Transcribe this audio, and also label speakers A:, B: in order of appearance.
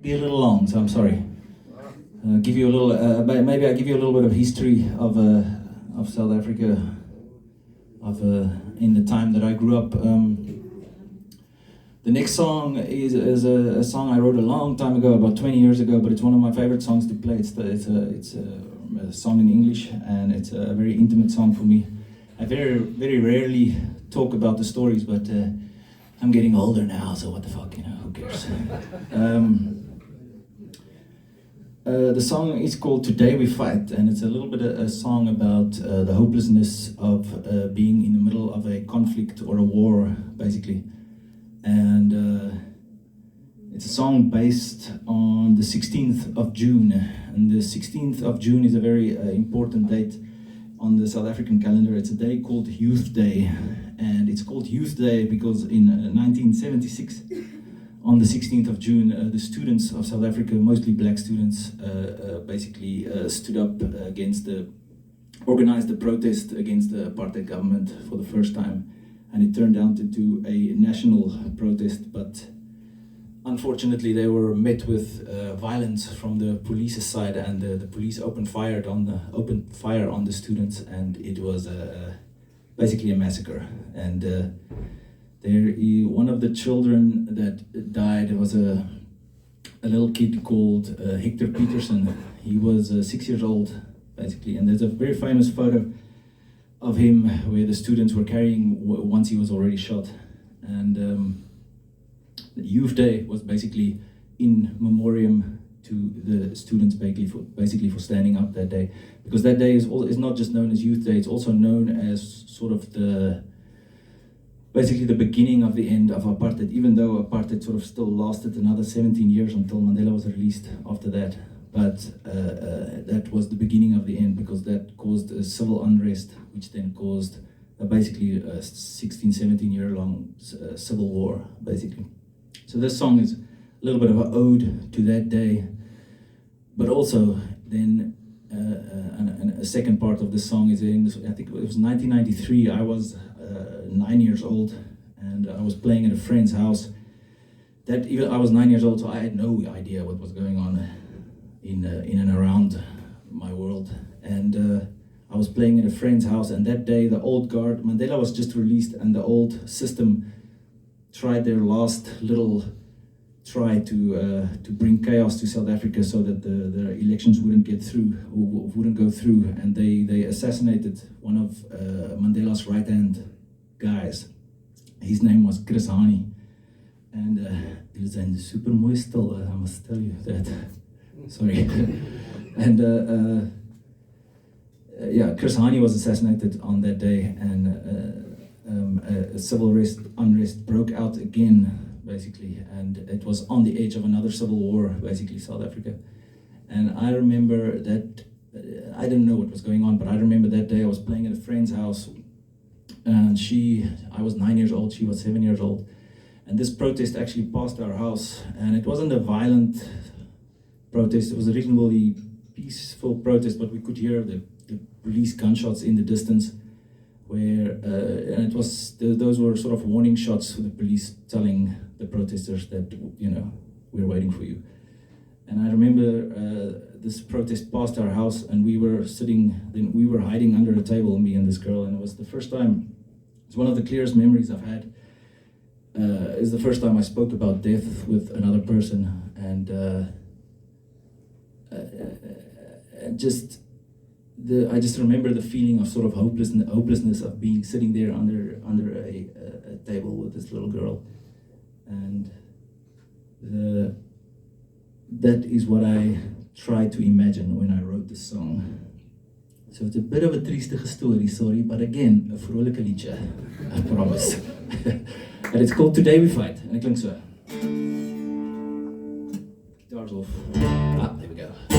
A: be a little long, so I'm sorry. Give you a little, maybe I give you a little bit of history of South Africa, in the time that I grew up. The next song is a song I wrote a long time ago, about 20 years ago, but it's one of my favorite songs to play. It's a song in English, and it's a very intimate song for me. I very rarely talk about the stories, but I'm getting older now, so what the fuck, who cares? The song is called Today We Fight, and it's a little bit a song about the hopelessness of being in the middle of a conflict or a war, basically. And it's a song based on the 16th of June, and the 16th of June is a very important date on the South African calendar. It's a day called Youth Day, and it's called Youth Day because in 1976, on the 16th of June, the students of South Africa, mostly black students, basically stood up organized a protest against the apartheid government for the first time. And it turned out into a national protest, but unfortunately they were met with violence from the police's side, and the police opened fire on the students, and it was basically a massacre. And one of the children that died was a little kid called Hector Peterson. He was 6 years old, basically, and there's a very famous photo of him where the students were carrying once he was already shot. And Youth Day was basically in memoriam to the students, basically for standing up that day, because that day is not just known as Youth Day, it's also known as sort of basically the beginning of the end of apartheid, even though apartheid sort of still lasted another 17 years until Mandela was released after that. But that was the beginning of the end, because that caused a civil unrest, which then caused basically a 16, 17 year long civil war, basically. So this song is a little bit of an ode to that day, but also then and a second part of the song is I think it was 1993, I was 9 years old, and I was playing at a friend's house. I was 9 years old, so I had no idea what was going on in and around my world. And I was playing at a friend's house, and that day the old guard, Mandela was just released, and the old system tried their last little try to bring chaos to South Africa so that the elections wouldn't go through, and they assassinated one of Mandela's right-hand guys. His name was Chris Hani, and he was in super mooi stil, I must tell you that. Sorry. And Chris Hani was assassinated on that day, and a civil unrest broke out again, basically, and it was on the edge of another civil war, basically, South Africa. And I remember that, I didn't know what was going on, but I remember that day I was playing at a friend's house, and I was 9 years old, she was 7 years old, and this protest actually passed our house, and it wasn't a violent protest, it was a reasonably peaceful protest, but we could hear the police gunshots in the distance, and those were sort of warning shots for the police telling the protesters that, we're waiting for you. And I remember this protest passed our house, and we were hiding under a table, me and this girl, and it was the first time, it's one of the clearest memories I've had. It's the first time I spoke about death with another person, and I just remember the feeling of sort of hopelessness of being sitting there under a table with this little girl, and that is what I tried to imagine when I wrote this song. So it's a bit of a triestige story, sorry, but again, a vrolike liedje, I promise. And it's called Today We Fight, en het klinkt zo. Guitars off. There we go.